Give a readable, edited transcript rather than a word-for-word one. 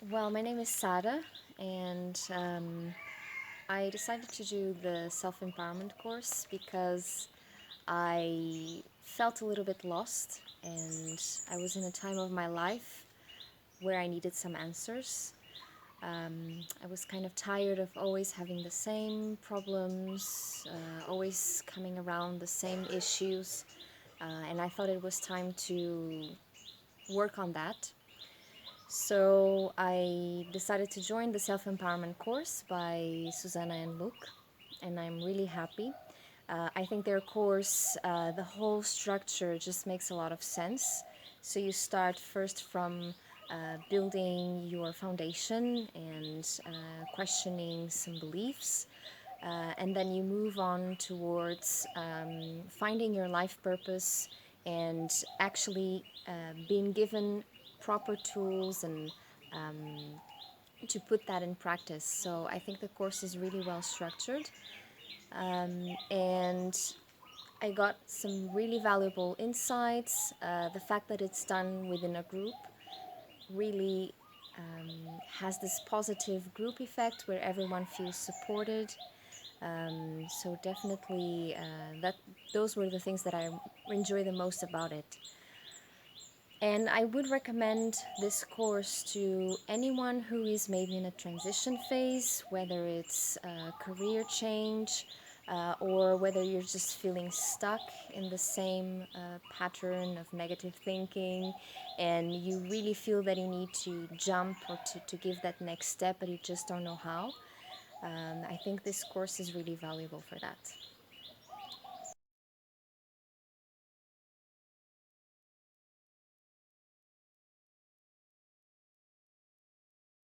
Well, my name is Sada, and I decided to do the self empowerment course because I felt a little bit lost and I was in a time of my life where I needed some answers. I was kind of tired of always having the same problems, always coming around the same issues, and I thought it was time to work on that. So I decided to join the self-empowerment course by Susana and Luke, and I'm really happy. I think their course, the whole structure just makes a lot of sense. So you start first from building your foundation and questioning some beliefs. And then you move on towards finding your life purpose and actually being given proper tools and to put that in practice. So I think the course is really well structured, and I got some really valuable insights. The fact that it's done within a group really has this positive group effect where everyone feels supported. So definitely, that those were the things that I enjoy the most about it. And I would recommend this course to anyone who is maybe in a transition phase, whether it's a career change or whether you're just feeling stuck in the same pattern of negative thinking and you really feel that you need to jump or to give that next step, but you just don't know how. I think this course is really valuable for that.